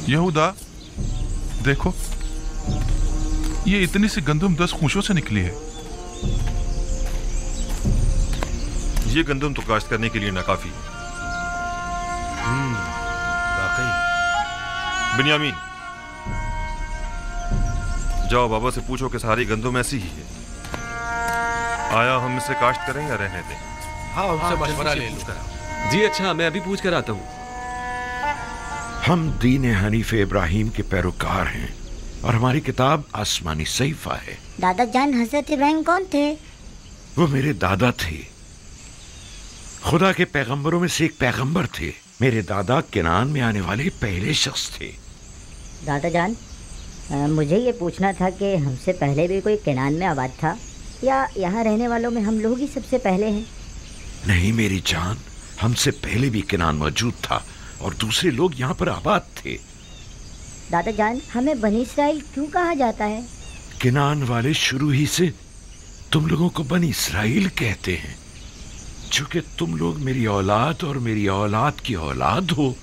यहूदा, देखो, ये इतनी सी गंदम 10 खूंशों से निकली है। ये गंदम तो काश्त करने के लिए नाकाफी है। वाकई। बिन्यामीन, जाओ बाबा से पूछो कि सारी गंदम ऐसी ही है। आया हम इसे काश्त करें या रहने दें? हाँ, उनसे मशवरा ले लो। जी अच्छा, मैं अभी पूछ कर आता हूँ। हम दीन हनीफ इब्राहिम के पैरोकार हैं और हमारी किताब आसमानी सहीफा है। दादा जान हजरत इब्राहिम कौन थे? वो मेरे दादा थे, खुदा के पैगंबरों में से एक पैगंबर थे। मेरे दादा केनान में आने वाले पहले शख्स थे। दादा जान, मुझे ये पूछना था कि हमसे पहले भी कोई केनान में आबाद था या यहाँ रहने वालों में हम लोग ही सबसे पहले हैं? नहीं मेरी जान, हमसे पहले भी केनान मौजूद था और दूसरे लोग यहाँ पर आबाद थे। दादा जान, हमें बनी इसराइल क्यों कहा जाता है? केनान वाले शुरू ही से तुम लोगों को बनी इसराइल कहते हैं, चूंकि तुम लोग मेरी औलाद और मेरी औलाद की औलाद हो।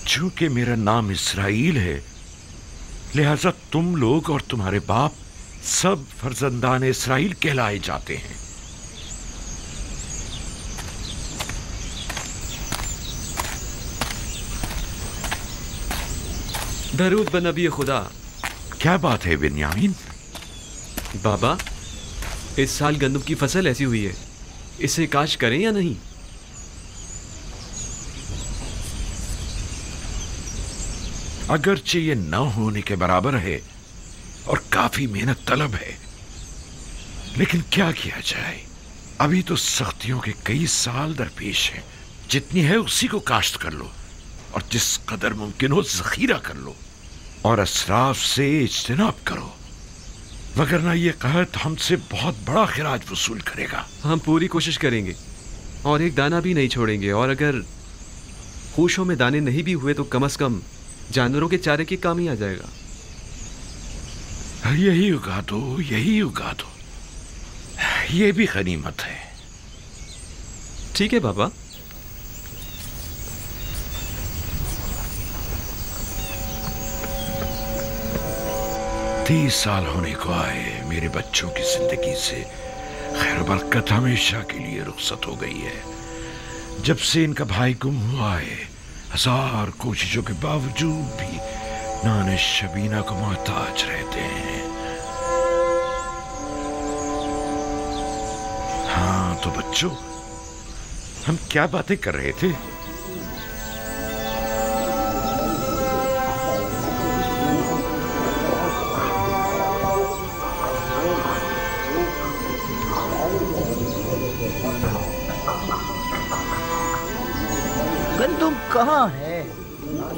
चूंकि मेरा नाम इसराइल है, लिहाजा तुम लोग और तुम्हारे बाप सब फर्जंदान इसराइल कहलाए जाते हैं। दरूद बन नबी खुदा। क्या बात है बिन्यामीन? बाबा, इस साल गंदम की फसल ऐसी हुई है, इसे काश करें या नहीं? अगरचे ये न होने के बराबर है और काफी मेहनत तलब है, लेकिन क्या किया जाए, अभी तो सख्तियों के कई साल दरपेश हैं। जितनी है उसी को काश्त कर लो और जिस कदर मुमकिन हो जखीरा कर लो और असराफ से इज्तिनाब करो, वगरना ये कहत हमसे बहुत बड़ा खिराज वसूल करेगा। हम पूरी कोशिश करेंगे और एक दाना भी नहीं छोड़ेंगे, और अगर खूशों में दाने नहीं भी हुए तो कम से कम जानवरों के चारे के काम ही आ जाएगा। यही उगा दो, यही उगा दो, ये भी गनीमत है। ठीक है बाबा। तीस साल होने को आए, मेरे बच्चों की जिंदगी से खैर बरकत हमेशा के लिए रुखसत हो गई है। जब से इनका भाई गुम हुआ है, हजार कोशिशों के बावजूद भी नाने शबीना को मोहताज रहते हैं। हाँ तो बच्चों, हम क्या बातें कर रहे थे? गंदुम कहाँ है?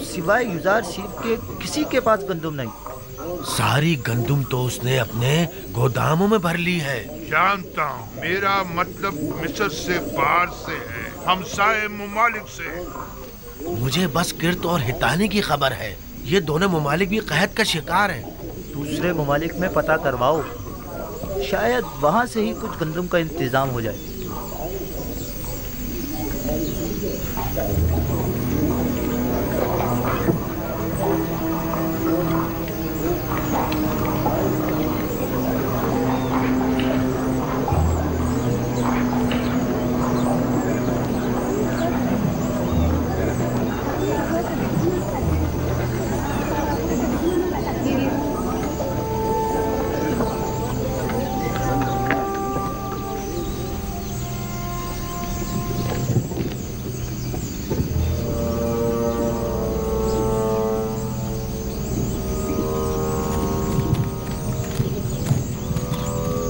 सिवाय युजार सीफ के किसी के पास गंदुम नहीं। सारी गंदुम तो उसने अपने गोदामों में भर ली है। जानता हूँ, मेरा मतलब मिस्र से बाहर से है, हमसाए मुमालिक से। मुझे बस किर्त और हितानी की खबर है, ये दोनों मुमालिक भी कहत का शिकार हैं। दूसरे मुमालिक में पता करवाओ, शायद वहाँ से ही कुछ गंदुम का इंतजाम हो जाए।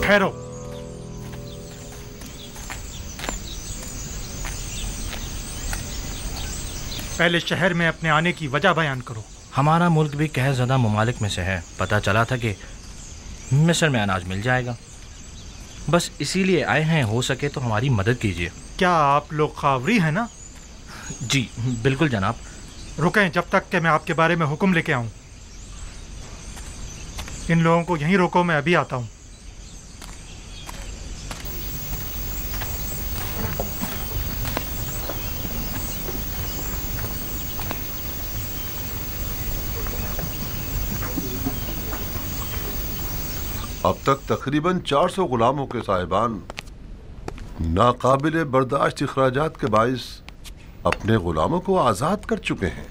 ठहरो। पहले शहर में अपने आने की वजह बयान करो। हमारा मुल्क भी कहर ज़दा मुमालिक में से है। पता चला था कि मिस्र में अनाज मिल जाएगा, बस इसीलिए आए हैं। हो सके तो हमारी मदद कीजिए। क्या आप लोग खावरी हैं ना? जी बिल्कुल जनाब। रुकें जब तक कि मैं आपके बारे में हुक्म लेके आऊं। इन लोगों को यहीं रोको, मैं अभी आता हूं। अब तक तकरीबन 400 गुलामों के साहिबान नाकाबिल बर्दाश्त अखराजात के बाइस अपने गुलामों को आज़ाद कर चुके हैं।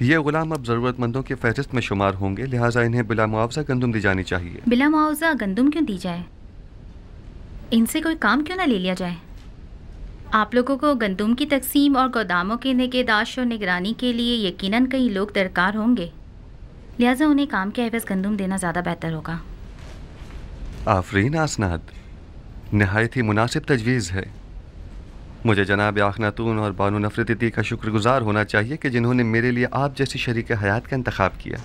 ये गुलाम अब ज़रूरतमंदों की फहरिस्त में शुमार होंगे, लिहाजा इन्हें बिला मुआवजा गंदुम दी जानी चाहिए। बिला मुआवजा गंदुम क्यों दी जाए? इनसे कोई काम क्यों ना ले लिया जाए? आप लोगों को गंदुम की तकसीम और गोदामों के निगहदाश्त और निगरानी के लिए यकीनन कई लोग दरकार होंगे, लिहाजा उन्हें काम के एवज़ गंदुम देना ज़्यादा बेहतर होगा। आफरीन आसनाद, नहायत ही मुनासिब तजवीज़ है। मुझे जनाब आखनातून और बानो नफरती का शुक्रगुजार होना चाहिए कि जिन्होंने मेरे लिए आप जैसी शरीक हयात का इंतखाब किया।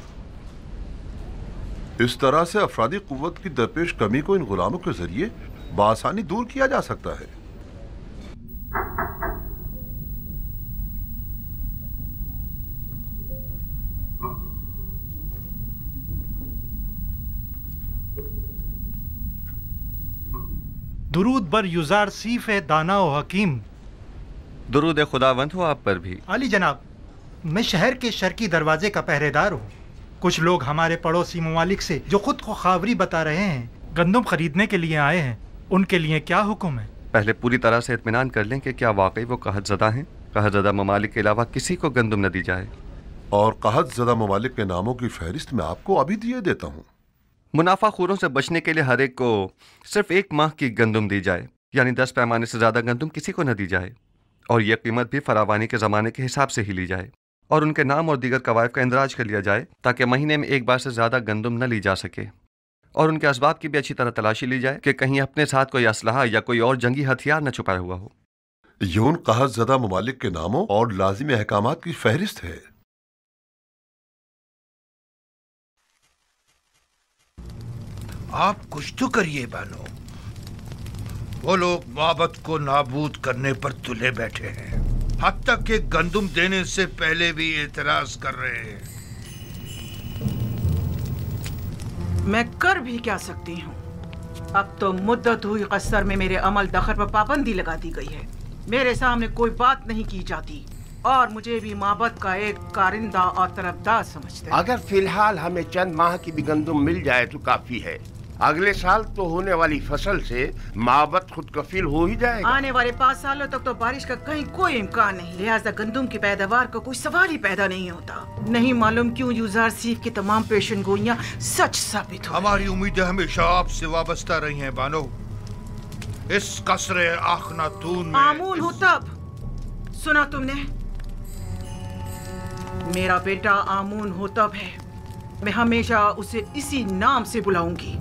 इस तरह से अफरादी कुव्वत की दरपेश कमी को इन गुलामों के जरिए बआसानी दूर किया जा सकता है। दुरूद बर युजार सीफ दाना व हकीम। दुरूद खुदावंद हो आप पर भी। अली जनाब, मैं शहर के शर्की दरवाजे का पहरेदार हूँ। कुछ लोग हमारे पड़ोसी ममालिक से जो खुद को खावरी बता रहे हैं गंदम खरीदने के लिए आए हैं, उनके लिए क्या हुक्म है? पहले पूरी तरह से इत्मीनान कर लें कि क्या वाकई वो कहतज़दा हैं। कहतज़दा ममालिक के अलावा किसी को गंदम न दी जाए। और कहतज़दा ममालिक के नामों की फहरिस्त मैं आपको अभी दिए देता हूँ। मुनाफा खोरों से बचने के लिए हर एक को सिर्फ 1 माह की गंदम दी जाए, यानी 10 पैमाने से ज़्यादा गंदम किसी को न दी जाए, और यह कीमत भी फरावानी के ज़माने के हिसाब से ही ली जाए, और उनके नाम और दीगर कवायद का इंदराज कर लिया जाए ताकि महीने में 1 बार से ज़्यादा गंदम न ली जा सके, और उनके असबाब की भी अच्छी तरह तलाशी ली जाए कि कहीं अपने साथ कोई असलहा या कोई और जंगी हथियार न छुपाया हुआ हो। ये उन कहतज़दा ममालिक के नामों और लाजिमी अहकामात की फहरिस्त है। आप कुछ तो करिए बानो। वो लोग माबद को नाबूद करने पर तुले बैठे हैं, हत्ता के गंदुम देने से पहले भी एतराज कर रहे हैं। मैं कर भी क्या सकती हूँ? अब तो मुद्दत हुई कसर में मेरे अमल दखल पर पाबंदी लगा दी गई है। मेरे सामने कोई बात नहीं की जाती और मुझे भी माबद का एक कारिंदा और तरफदार समझते हैं। अगर फिलहाल हमें चंद माह की भी गंदुम मिल जाए तो काफी है। अगले साल तो होने वाली फसल से माबद खुद कफील हो ही जाएगा। आने वाले 5 सालों तक तो बारिश का कहीं कोई इम्कान नहीं, लिहाजा गंदुम की पैदावार का कोई सवाल ही पैदा नहीं होता। नहीं मालूम क्यों युजार सीफ की तमाम पेशन गोइयां सच साबित हो। हमारी उम्मीदें हमेशा आपसे वाबस्ता रही हैं बानो। इस कसरे आखनातून में आमून हो तब सुना तुमने? मेरा बेटा आमून हो तब है। मैं हमेशा उसे इसी नाम से बुलाऊंगी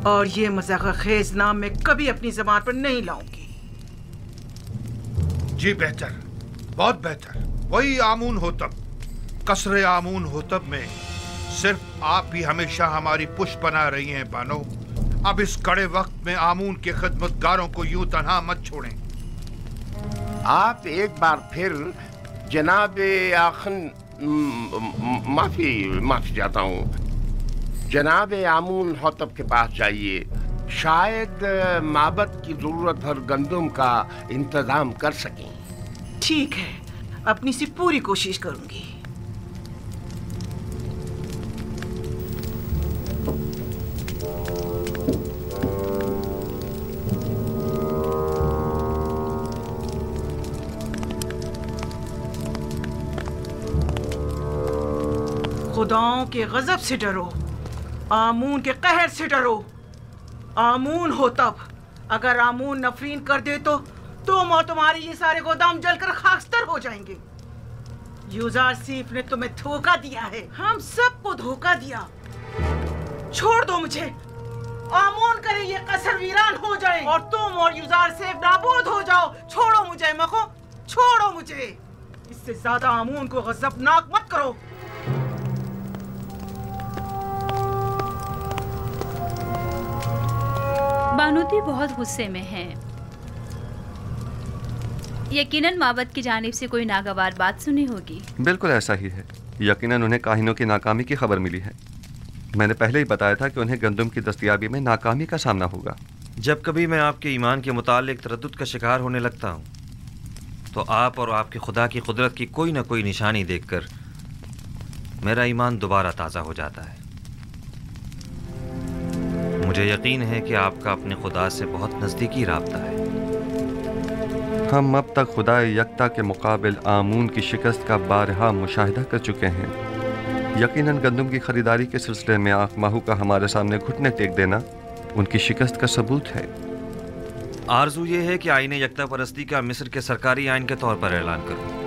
और ये मज़ाक़-खेज़ नाम मैं कभी अपनी ज़बान पर नहीं लाऊंगी। जी बेहतर, बहुत बेहतर। वही आमून होतब, कसरे आमून होतब में सिर्फ आप ही हमेशा हमारी पुष्ट बना रही हैं बानो। अब इस कड़े वक्त में आमून के खिदमतगारों को यूं तन्हा मत छोड़ें। आप एक बार फिर जनाब आखन माफी चाहता हूँ, जनाब आमून होतब के पास जाइए। शायद माबद की जरूरत भर गंदुम का इंतजाम कर सकें। ठीक है, अपनी सी पूरी कोशिश करूंगी। खुदाओं के गजब से डरो, आमून के कहर से डरो। आमून हो तब, अगर आमून नफरीन कर दे तो तुम और तुम्हारे ये सारे गोदाम जलकर खाकस्तर हो जाएंगे। युजार सीफ ने तुम्हें धोखा दिया है, हम सबको धोखा दिया। छोड़ दो मुझे, आमून करे ये कसर वीरान हो जाए और तुम और युजार सीफ नाबूद हो जाओ। छोड़ो मुझे मखो, छोड़ो मुझे। इससे ज्यादा आमून को गजबनाक मत करो। बानूती बहुत गुस्से में हैं। यकीनन माबद की जानिब से कोई नागवार बात सुनी होगी। बिल्कुल ऐसा ही है। यकीनन उन्हें काहिनों की नाकामी की खबर मिली है। मैंने पहले ही बताया था कि उन्हें गंदुम की दस्तयाबी में नाकामी का सामना होगा। जब कभी मैं आपके ईमान के मुतालिक तरद्दुद का शिकार होने लगता हूँ तो आप और आपके खुदा की कुदरत की कोई ना कोई निशानी देखकर मेरा ईमान दोबारा ताज़ा हो जाता है। مجھے یقین ہے کہ آپ کا اپنے خدا سے بہت نزدیکی رابطہ ہے۔ ہم اب تک خدا یکتا کے مقابل آمون کی شکست کا بارہا مشاہدہ کر چکے ہیں۔ یقیناً گندم کی خریداری کے سلسلے میں آنکھ ماہو کا ہمارے سامنے گھٹنے ٹیک دینا ان کی شکست کا ثبوت ہے۔ آرزو یہ ہے کہ آئین یکتا پرستی کا مصر کے سرکاری آئین کے طور پر اعلان کروں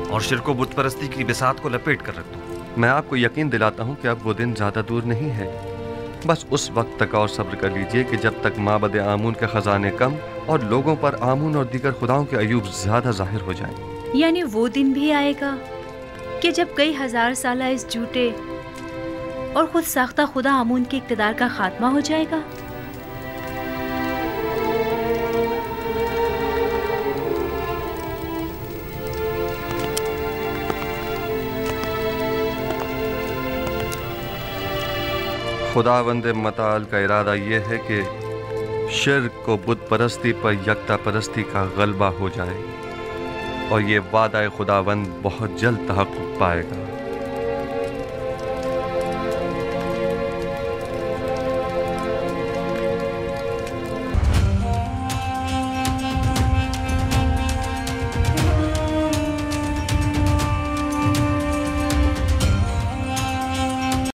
اور شرک و بت پرستی کی بساط کو لپیٹ کر رکھ دوں۔ میں آپ کو یقین دلاتا ہوں کہ اب وہ دن زیادہ دور نہیں ہے۔ بس اس وقت تک اور صبر کر لیجئے کہ جب تک معبد آمون کے خزانے کم اور لوگوں پر آمون اور دیگر خداؤں کے عیوب زیادہ ظاہر ہو جائیں۔ یعنی وہ دن بھی آئے گا کہ جب کئی ہزار سالہ اس جھوٹے اور خود ساختہ خدا آمون کے اقتدار کا خاتمہ ہو جائے گا؟ خداوند متعال کا ارادہ یہ ہے کہ شرک و بت پرستی پر یکتا پرستی کا غلبہ ہو جائے اور یہ وعدہ خداوند بہت جلد تحقق پائے گا۔